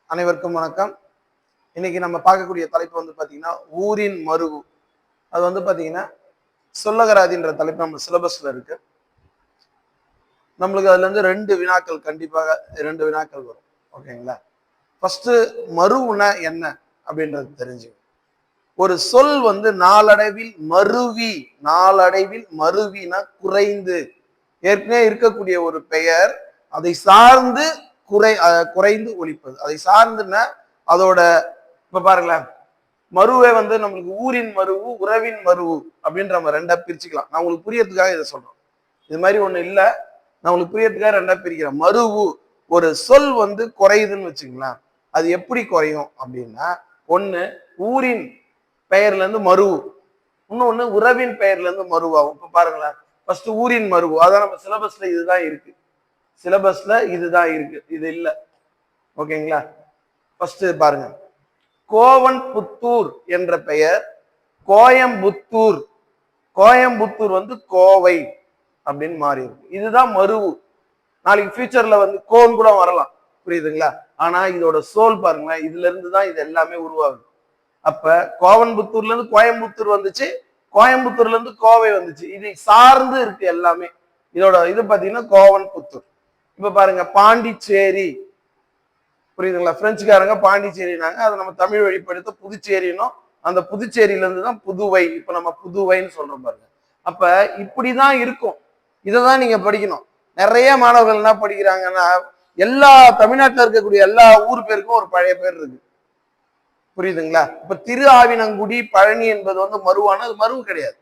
அனைவருக்கும் வணக்கம். இன்னைக்கு நம்ம பார்க்கக்கூடிய தலைப்பு வந்து பாத்தீங்கன்னா ஊரின் மருவு. அது வந்து பாத்தீங்கன்னா சொல்லகராதின்ற தலைப்பு நம்ம சிலபஸ்ல இருக்கு. நம்மளுக்கு அதுல இருந்து 2 வினாக்கள், கண்டிப்பாக 2 வினாக்கள் வரும். ஓகேங்களா? ஃபர்ஸ்ட் மருவுனா என்ன அப்படின்றது தெரிஞ்சு. ஒரு சொல் வந்து நாளடைவில் மருவினா குறைந்து, ஏற்கனவே இருக்கக்கூடிய ஒரு பெயர் அதை சார்ந்து குறைந்து ஒழிப்பது. அதை சார்ந்துன்னா அதோட இப்ப பாருங்களேன், மருவை வந்து நம்மளுக்கு ஊரின் மருவு, உறவின் மருவு அப்படின்னு நம்ம 2ஆ பிரிச்சுக்கலாம். நான் உங்களுக்கு புரியறதுக்காக இதை சொல்றேன். இது மாதிரி ஒண்ணு இல்ல, நான் உங்களுக்கு புரியறதுக்காக 2ஆ பிரிக்கிறேன். மருவு, ஒரு சொல் வந்து குறையுதுன்னு வச்சுக்கலாம். அது எப்படி குறையும் அப்படின்னா, ஒண்ணு ஊரின் பெயர்ல இருந்து மருவு, இன்னொன்னு உறவின் பெயர்ல இருந்து மருவாகும். இப்ப பாருங்களேன், ஃபர்ஸ்ட் ஊரின் மருவு, அதான் நம்ம சிலபஸ்ல இதுதான் இருக்கு. இது இல்ல. ஓகேங்களா? ஃபர்ஸ்ட் பாருங்க, கோவன்புத்தூர் என்ற பெயர் கோயம்புத்தூர். கோயம்புத்தூர் வந்து கோவை அப்படின்னு மாறி இருக்கு. இதுதான் மருவு. நாளைக்கு ஃபியூச்சர்ல வந்து கோன் கூட வரலாம், புரியுதுங்களா? ஆனா இதோட சோல் பாருங்களேன், இதுல இருந்து தான் இது எல்லாமே உருவாகுது. அப்ப கோவன்புத்தூர்ல இருந்து கோயம்புத்தூர் வந்துச்சு, கோயம்புத்தூர்ல இருந்து கோவை வந்துச்சு. இது சார்ந்து இருக்கு எல்லாமே. இதோட இது பாத்தீங்கன்னா கோவன்புத்தூர். இப்ப பாருங்க, பாண்டிச்சேரி, புரியுதுங்களா? பிரெஞ்சுக்காரங்க பாண்டிச்சேரினாங்க, அதை நம்ம தமிழ் வழிப்படுத்த புதுச்சேரினும், அந்த புதுச்சேரியில இருந்து தான் புதுவை. இப்ப நம்ம புதுவைன்னு சொல்றோம் பாருங்க. அப்ப இப்படிதான் இருக்கும். இதைதான் நீங்க படிக்கணும். நிறைய மாணவர்கள் என்ன படிக்கிறாங்கன்னா, எல்லா தமிழ்நாட்டில் இருக்கக்கூடிய எல்லா ஊர் பேருக்கும் ஒரு பழைய பேர் இருக்கு, புரியுதுங்களா? இப்ப திரு ஆவினங்குடி, பழனி என்பது வந்து மருவான, அது மருவு கிடையாது.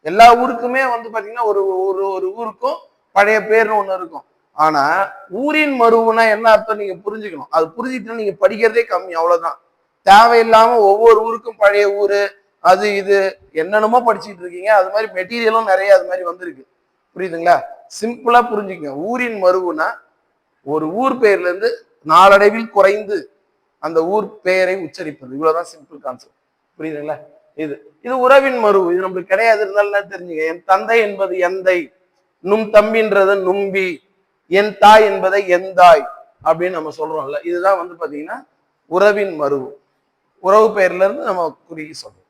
எல்லா ஊருக்குமே வந்து பாத்தீங்கன்னா ஒரு ஒரு ஊருக்கும் பழைய பேர்னு ஒண்ணு இருக்கும். ஆனா ஊரின் மருவுனா என்ன அர்த்தம் நீங்க புரிஞ்சுக்கணும். அது புரிஞ்சுக்கிட்டு நீங்க படிக்கிறதே கம்மி, அவ்வளவுதான். தேவையில்லாம ஒவ்வொரு ஊருக்கும் பழைய ஊரு, அது இது என்னென்னமோ படிச்சுட்டு இருக்கீங்க. அது மாதிரி மெட்டீரியலும் நிறைய அது மாதிரி வந்திருக்கு, புரியுதுங்களா? சிம்பிளா புரிஞ்சுக்கங்க. ஊரின் மருவுனா ஒரு ஊர் பெயர்ல இருந்து நாளடைவில் குறைந்து அந்த ஊர் பெயரை உச்சரிப்பது. இவ்வளவுதான் சிம்பிள் கான்செப்ட், புரியுதுங்களா? இது இது உறவின் மருவு. இது நம்மளுக்கு கிடையாது, இருந்தாலும் தெரிஞ்சுங்க. என் தந்தை என்பது எந்தை, நும் தம்பின்றது நும்பி, என் தாய் என்பதை எந்தாய் அப்படின்னு நம்ம சொல்றோம்ல. இதுதான் வந்து பாத்தீங்கன்னா உறவின் மருவு. உறவு பெயர்ல இருந்து நம்ம குறுகி சொல்றோம்.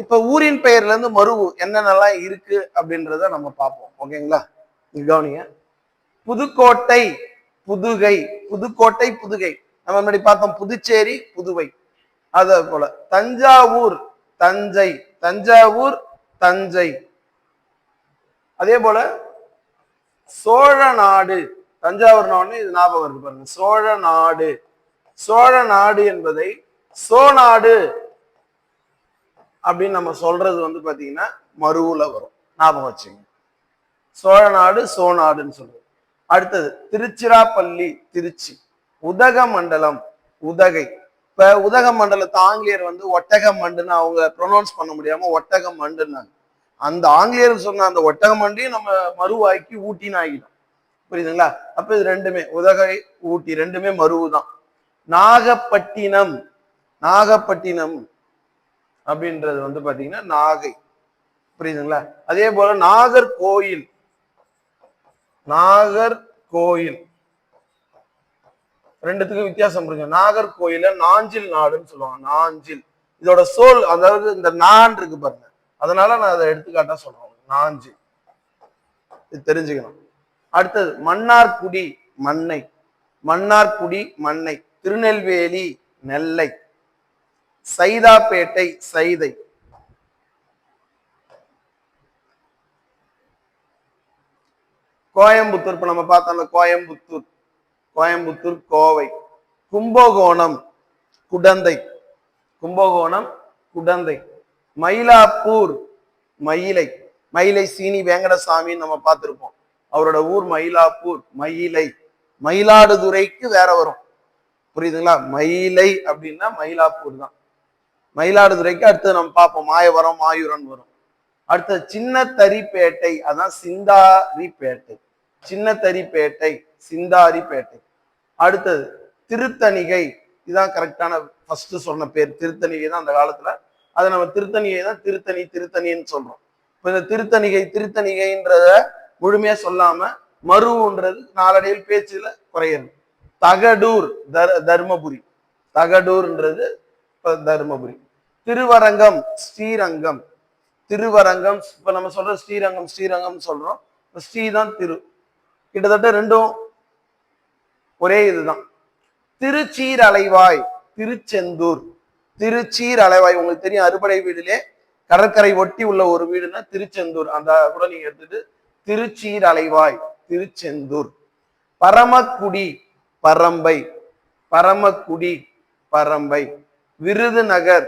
இப்ப ஊரின் பெயர்ல இருந்து மருவு என்னென்னலாம் இருக்கு அப்படின்றத நம்ம பார்ப்போம். ஓகேங்களா? கவனிங்க. புதுக்கோட்டை, புதுகை. புதுக்கோட்டை, புதுகை நம்ம முன்னாடி பார்த்தோம். புதுச்சேரி, புதுவை. அதே போல தஞ்சாவூர், தஞ்சை. தஞ்சாவூர், தஞ்சை. அதே போல சோழ நாடு. தஞ்சாவூர் நாடு, இது ஞாபகம் வருது பாருங்க, சோழ நாடு. சோழ நாடு என்பதை சோநாடு அப்படின்னு நம்ம சொல்றது வந்து பாத்தீங்கன்னா மருவுல வரும், ஞாபகம் வச்சுங்க. சோழ நாடு, சோநாடுன்னு சொல்றது. அடுத்தது திருச்சிராப்பள்ளி, திருச்சி. உதகமண்டலம், உதகை. இப்ப உதகமண்டலத்தை ஆங்கிலேயர் வந்து ஒட்டக மண்டுன்னு அவங்க ப்ரொனவுன்ஸ் பண்ண முடியாம ஒட்டக மண்டுன்னாங்க. அந்த ஆங்கிலேயர் சொன்ன அந்த ஒட்டக மண்டையும் நம்ம மருவாக்கி ஊட்டின்னு ஆகிட்டோம், புரியுதுங்களா? அப்ப இது ரெண்டுமே, உதகை, ஊட்டி ரெண்டுமே மருவு தான். நாகப்பட்டினம். நாகப்பட்டினம் அப்படின்றது வந்து பாத்தீங்கன்னா நாகை, புரியுதுங்களா? அதே போல நாகர்கோயில். நாகர்கோயில் ரெண்டுத்துக்கும் வித்தியாசம் இருக்கு. நாகர்கோயில நாஞ்சில் நாடுன்னு சொல்லுவாங்க. நாஞ்சில் இதோட சோல், அதாவது இந்த நான் இருக்கு பாருங்க, அதனால நான் அதை எடுத்துக்காட்டா சொல்றேன். நாஞ்சில், இது தெரிஞ்சுக்கணும். அடுத்தது மன்னார்குடி, மண்ணை. மன்னார்குடி, மண்ணை. திருநெல்வேலி, நெல்லை. சைதாப்பேட்டை, சைதை. கோயம்புத்தூர், இப்ப நம்ம பார்த்தோம்ல கோயம்புத்தூர், கோயம்புத்தூர், கோவை. கும்பகோணம், குடந்தை. கும்பகோணம், குடந்தை. மயிலாப்பூர், மயிலை. மயிலை சீனி வெங்கடசாமின்னு நம்ம பார்த்திருப்போம், அவரோட ஊர் மயிலாப்பூர், மயிலை. மயிலாடுதுறைக்கு வேற வரும், புரியுதுங்களா? மயிலை அப்படின்னா மயிலாப்பூர் தான். மயிலாடுதுறைக்கு அடுத்தது நம்ம பார்ப்போம், மாயவரம், மாயூரன் வரும். அடுத்தது சின்னத்தரிப்பேட்டை, அதான் சிந்தாரிப்பேட்டை. சின்னத்தரிப்பேட்டை, சிந்தாரிப்பேட்டை. அடுத்தது திருத்தணிகை, இதுதான் கரெக்டான ஃபர்ஸ்ட் சொன்ன பேர். திருத்தணிகை தான் அந்த காலத்துல, அதை நம்ம திருத்தணிகை தான் திருத்தணின்னு சொல்றோம். இப்ப இந்த திருத்தணிகைன்றத முழுமையா சொல்லாம மருவுன்றது நாளடைவில் பேச்சுல குறையிறது. தகடூர் தர்மபுரி, தகடூர்ன்றது தர்மபுரி. திருவரங்கம் ஸ்ரீரங்கம், திருவரங்கம் இப்ப நம்ம சொல்ற ஸ்ரீரங்கம் ஸ்ரீரங்கம் சொல்றோம், ஸ்ரீதான் திரு, கிட்டத்தட்ட ரெண்டும் ஒரே இதுதான். திருச்சீர் அலைவாய் திருச்செந்தூர், திருச்சீர் அலைவாய் உங்களுக்கு தெரியும், அறுபடை வீடுலே கடற்கரை ஒட்டி உள்ள ஒரு வீடுன்னா திருச்செந்தூர், அந்த கூட நீங்க எடுத்துட்டு திருச்சீர் அலைவாய் திருச்செந்தூர். பரமக்குடி பரம்பை, பரமக்குடி பரம்பை. விருதுநகர்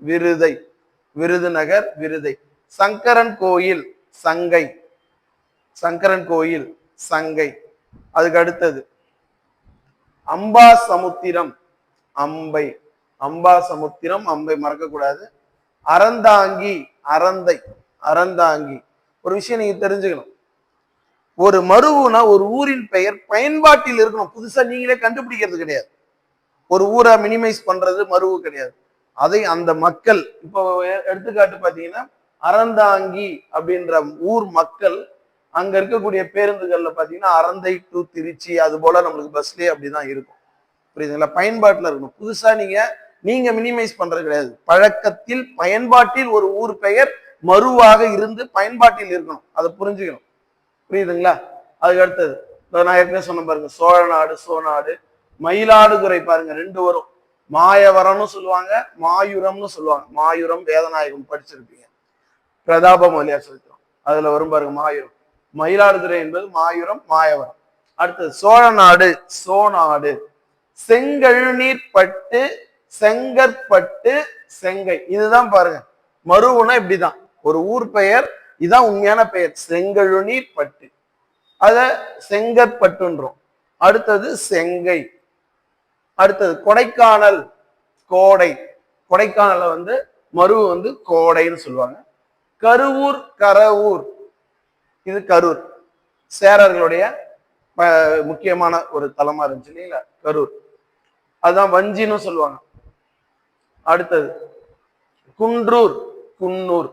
விருதை, விருதுநகர் விருதை. சங்கரன் கோயில் சங்கை, சங்கரன் கோயில் சங்கை. அதுக்கு அடுத்தது அம்பாசமுத்திரம் அம்பை, அம்பாசமுத்திரம் அம்பை மறக்க கூடாது. அறந்தாங்கி அறந்தை, அறந்தாங்கி. ஒரு விஷயம் நீங்க தெரிஞ்சுக்கணும், ஒரு மருவுனா ஒரு ஊரின் பெயர் பயன்பாட்டில் இருக்கணும், புதுசா நீங்களே கண்டுபிடிக்கிறது கிடையாது. ஒரு ஊரை மினிமைஸ் பண்றது மருவு கிடையாது, அதை அந்த மக்கள். இப்போ எடுத்துக்காட்டு பாத்தீங்கன்னா அறந்தாங்கி அப்படின்ற ஊர் மக்கள் அங்க இருக்கக்கூடிய பேருந்துகள்ல பாத்தீங்கன்னா அறந்தை டு திருச்சி, அது போல நம்மளுக்கு பஸ்லயே அப்படிதான் இருக்கும். புரியுதுங்களா? பயன்பாட்டுல இருக்கணும், புதுசா நீங்க மினிமைஸ் பண்றது கிடையாது. பழக்கத்தில் பயன்பாட்டில் ஒரு ஊர் பெயர் மருவாக இருந்து பயன்பாட்டில் இருக்கணும், அதை புரிஞ்சுக்கணும். புரியுதுங்களா? அதுக்கு அடுத்தது நான் ஏற்கனவே சொன்ன பாருங்க, சோழநாடு சோநாடு. மயிலாடுதுறை பாருங்க ரெண்டு வரும், மாயவரம்னு சொல்லுவாங்க மாயூரம்னு சொல்லுவாங்க. மாயூரம் வேதநாயகம் படிச்சிருப்பீங்க, பிரதாப மொழியார் சரித்திரம், அதுல வரும் பாருங்க மாயூரம். மயிலாடுதுறை என்பது மாயூரம் மாயவரம். அடுத்தது சோழநாடு சோநாடு. செங்கழுநீர் பட்டு செங்கற்பட்டு செங்கை, இதுதான் பாருங்க மருவுனா இப்படிதான் ஒரு ஊர் பெயர், இதுதான் உண்மையான பெயர், செங்கழுநீர் பட்டு, அத செங்கற்பட்டுன்றோம். அடுத்தது செங்கை. அடுத்தது கொடைக்கானல் கோடை, கொடைக்கானல மருவு கோடைன்னு சொல்லுவாங்க. கருவூர் கரவூர், இது கரூர், சேரர்களுடைய முக்கியமான ஒரு தலமா இருந்துச்சு இல்லைங்களா கரூர், அதுதான் வஞ்சின்னு சொல்லுவாங்க. அடுத்தது குன்றூர் குன்னூர்,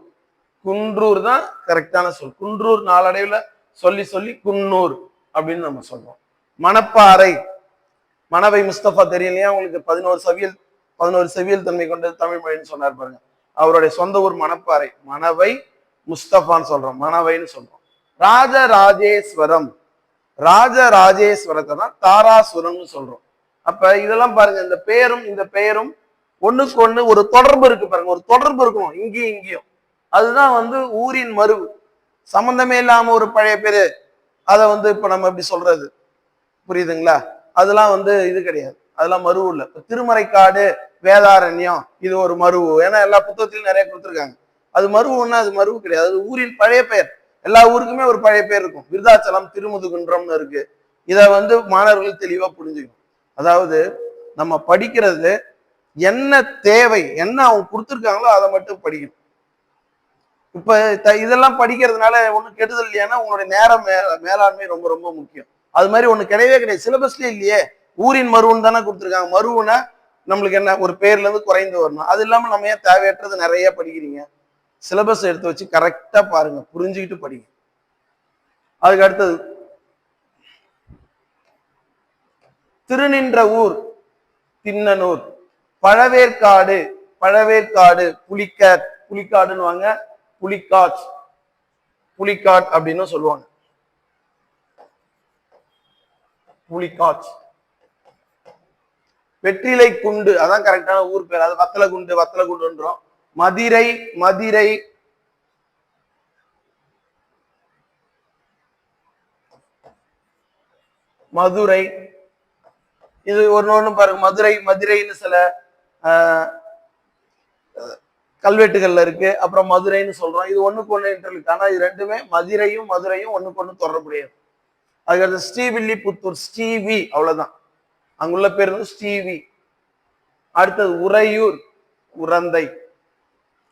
குன்றூர் தான் கரெக்டான சொல், குன்றூர் நாளடைவுல சொல்லி சொல்லி குன்னூர் அப்படின்னு நம்ம சொல்றோம். மணப்பாறை, மணவை முஸ்தபா தெரியும் இல்லையா உங்களுக்கு, 11 செவியல் தன்மை கொண்ட தமிழ் மொழின்னு சொன்னார் பாருங்க, அவருடைய சொந்த ஊர் மணப்பாறை, மணவை முஸ்தபான்னு சொல்றோம், மணவைன்னு சொல்றோம். ராஜராஜேஸ்வரம், ராஜராஜேஸ்வரத்தை தான் தாராசுரம்னு சொல்றோம். அப்ப இதெல்லாம் பாருங்க, இந்த பெயரும் இந்த பெயரும் ஒண்ணுக்கு ஒண்ணு ஒரு தொடர்பு இருக்கு பாருங்க, ஒரு தொடர்பு இருக்கணும் இங்கேயும் இங்கேயும், அதுதான் ஊரின் மருவு. சம்பந்தமே இல்லாம ஒரு பழைய பேரு அதை இப்ப நம்ம எப்படி சொல்றது, புரியுதுங்களா? அதெல்லாம் இது கிடையாது, அதெல்லாம் மருவு இல்ல. திருமறைக்காடு வேதாரண்யம், இது ஒரு மருவு, ஏன்னா எல்லா புத்தகத்திலும் நிறைய கொடுத்துருக்காங்க. அது மருவுன்னா அது மருவு கிடையாது, அது ஊரின் பழைய பெயர். எல்லா ஊருக்குமே ஒரு பழைய பேர் இருக்கும். விருதாச்சலம் திருமுதுகுன்றம்னு இருக்கு. இதை மாணவர்கள் தெளிவா புரிஞ்சுக்கணும். அதாவது நம்ம படிக்கிறது என்ன தேவை, என்ன அவங்க கொடுத்துருக்காங்களோ அதை மட்டும் படிக்கணும். இப்ப இதெல்லாம் படிக்கிறதுனால ஒண்ணு கெடுதல் இல்லையானா, உங்களுடைய நேரம் மேலாண்மை ரொம்ப ரொம்ப முக்கியம். அது மாதிரி ஒண்ணு கிடையவே கிடையாது, சிலபஸ்லயே இல்லையே. ஊரின் மருவுன்னு தானே கொடுத்துருக்காங்க, மருவுனா நம்மளுக்கு என்ன ஒரு பேர்ல இருந்து குறைந்து வரணும். அது இல்லாம நம்ம ஏன் தேவையற்றது நிறைய படிக்கிறீங்க? சிலபஸ் எடுத்து வச்சு கரெக்டா பாருங்க, புரிஞ்சுக்கிட்டு படிங்க. அதுக்கு அடுத்தது திருநின்ற ஊர் திண்ணனூர். பழவேற்காடு, பழவேற்காடு புலிக்காட், புலிக்காடுன்னு வாங்க, புலிக்காட், புலிக்காட் அப்படின்னு சொல்லுவாங்க, புலிக்காட். வெற்றிலை குண்டு, அதான் கரெக்டான ஊர் பேர், அது வத்தல குண்டு, வத்தல குண்டுன்றோம். மதிரை, மதிரை, மதுரை, இது ஒண்ணு பாருங்க. மதுரை, மதுரைன்னு சில கல்வெட்டுகள்ல இருக்கு, அப்புறம் மதுரைன்னு சொல்றோம். இது ஒண்ணுக்கு ஒண்ணு இன்டர்லிங்க், ஆனா இது ரெண்டுமே மதுரையும் மதுரையும் ஒண்ணுக்கு ஒண்ணு தொடர்புடையது. அதுக்கடுத்து ஸ்ரீவில்லிபுத்தூர், ஸ்ரீவி, அவ்வளவுதான், அங்குள்ள பேர் ஸ்ரீவி. அடுத்தது உறையூர் உரந்தை,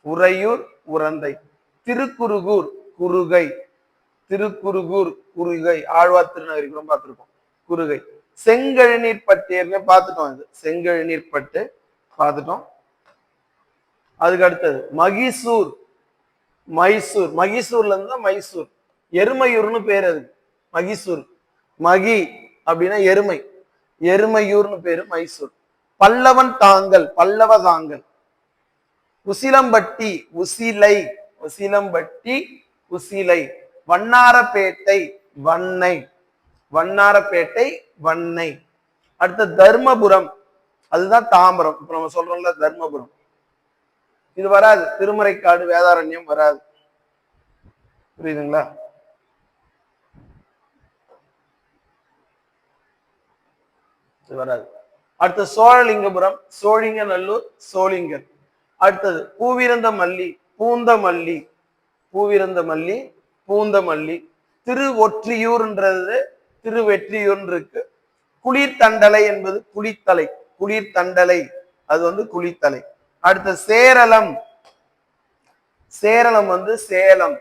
உறையூர் உரந்தை. திருக்குறுகூர் குறுகை, திருக்குறுகூர் குறுகை, ஆழ்வார் திருநகரி பார்த்திருக்கோம், குறுகை. செங்கழுநீர் பட்டு ஏற்கனவே பார்த்துட்டோம், இது செங்கழுநீர் பட்டு பார்த்துட்டோம். அதுக்கு அடுத்தது மகிசூர், மைசூர், மகிசூர்ல இருந்து தான் மைசூர். எருமையூர்னு பேர் அது, மகிசூர். மகி அப்படின்னா எருமை, எருமையூர்னு பேரு மைசூர். பல்லவன் தாங்கல், பல்லவ தாங்கல். உசிலம்பட்டி, உசிலை, உசிலம்பட்டி, உசிலை. வண்ணாரப்பேட்டை, வண்ணை, வண்ணாரப்பேட்டை, வண்ணை. அடுத்த தர்மபுரம், அதுதான் தாம்பரம். இப்ப நம்ம சொல்றோம்ல தர்மபுரம், இது வராது. திருமறைக்காடு, வேதாரண்யம் வராது. புரியுதுங்களா? வராது. அடுத்து சோழலிங்கபுரம், சோழிங்கநல்லூர், சோழிங்கர். அடுத்தது பூவிருந்தமல்லி, பூந்தமல்லி, பூவிருந்தமல்லி, பூந்தமல்லி. திருவொற்றியூர்ன்றது திருவெற்றியூர் இருக்கு. குளிர்தண்டலை என்பது குளித்தலை, குளிர்தண்டலை அது வந்து குளித்தலை. அடுத்த சேரளம், சேரளம் வந்து சேலம்.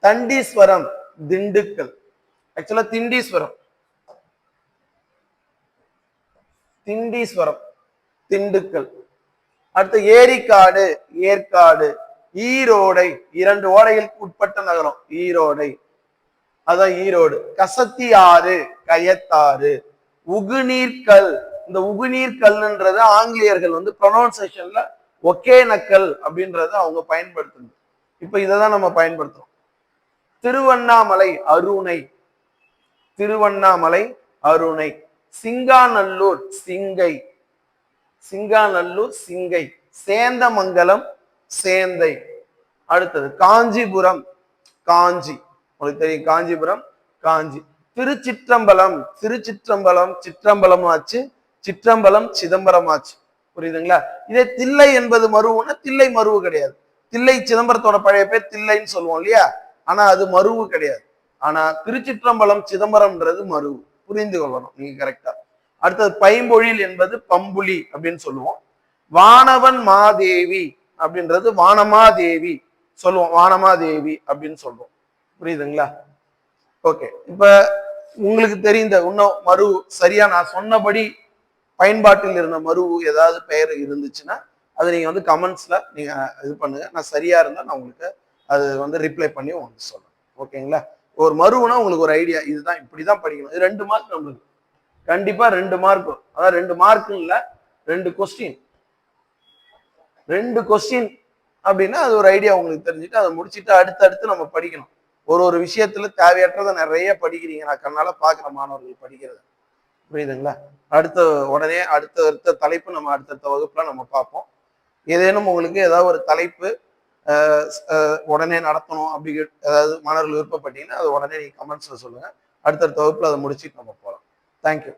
தண்டீஸ்வரம், திண்டுக்கல். ஆக்சுவலா திண்டீஸ்வரம், திண்டீஸ்வரம், திண்டுக்கல். அடுத்து ஏரிக்காடு, ஏற்காடு. ஈரோடை, 2 ஓடைகளுக்கு உட்பட்ட நகரம் ஈரோடை, அதான் ஈரோடு. கசத்தி ஆறு, கயத்தாறு. உகுநீர்கல், இந்த உகுநீர்கல்ன்றது ஆங்கிலேயர்கள் வந்து ப்ரொனவுன்சியேஷன்ல ஒகே நக்கல் அப்படின்றத அவங்க பயன்படுத்தணும். இப்ப இததான் நம்ம பயன்படுத்துறோம். திருவண்ணாமலை, அருணை, திருவண்ணாமலை, அருணை. சிங்காநல்லூர், சிங்கை, சிங்காநல்லூர், சிங்கை. சேந்தமங்கலம், சேந்தை. அடுத்தது காஞ்சிபுரம், காஞ்சி, உங்களுக்கு தெரியும் காஞ்சிபுரம், காஞ்சி. திருச்சிற்றம்பலம், திருச்சிற்றம்பலம், சிற்றம்பலம் ஆச்சு, சிற்றம்பலம் சிதம்பரம் ஆச்சு. புரியுதுங்களா? இதே தில்லை என்பது மருவுன்னா தில்லை மருவு கிடையாது. தில்லை சிதம்பரத்தோட பழைய பேர் தில்லைன்னு சொல்லுவோம் இல்லையா, ஆனா அது மருவு கிடையாது. ஆனா திருச்சிற்றம்பலம் சிதம்பரம்ன்றது மருவு. புரிந்து கொள்ளணும் நீங்க கரெக்டா. அடுத்தது பைம்பொழில் என்பது பம்புலி அப்படின்னு சொல்லுவோம். வானவன் மாதேவி அப்படின்றது வானமாதேவி சொல்லுவோம், வானமாதேவி அப்படின்னு சொல்லுவோம். புரியுதுங்களா? ஓகே. இப்ப உங்களுக்கு தெரிந்த இன்னும் மருவு சரியா நான் சொன்னபடி பயன்பாட்டில் இருந்த மருவு ஏதாவது பெயர் இருந்துச்சுன்னா அதை நீங்க வந்து கமெண்ட்ஸ்ல நீங்க இது பண்ணுங்க. நான் சரியா இருந்தா நான் உங்களுக்கு அது வந்து ரிப்ளை பண்ணி உங்களுக்கு சொல்றேன். ஓகேங்களா? ஒரு மருவுனா உங்களுக்கு ஒரு ஐடியா, இதுதான் இப்படிதான் படிக்கணும். இது 2 மார்க் நம்மளுக்கு கண்டிப்பா 2 மார்க். அதான் 2 மார்க் இல்ல, 2 கொஸ்டின், 2 கொஸ்டின் அப்படின்னா அது ஒரு ஐடியா உங்களுக்கு தெரிஞ்சுட்டு அதை முடிச்சுட்டு அடுத்தடுத்து நம்ம படிக்கணும். ஒரு விஷயத்துல தேவையற்றதை நிறைய படிக்கிறீங்க, நான் கண்ணால பாக்குற மாணவர்கள் படிக்கிறது. புரியுதுங்களா? உடனே அடுத்த தலைப்பு நம்ம அடுத்தடுத்த வகுப்புல நம்ம பார்ப்போம். ஏதேனும் உங்களுக்கு ஏதாவது ஒரு தலைப்பு உடனே நடத்தணும் அப்படி ஏதாவது மாணவர்கள் விருப்பப்பட்டீங்கன்னா அது உடனே நீங்க கமெண்ட்ஸ்ல சொல்லுங்க. அடுத்தடுத்த வகுப்புல அதை முடிச்சுட்டு நம்ம போகலாம். தேங்க்யூ.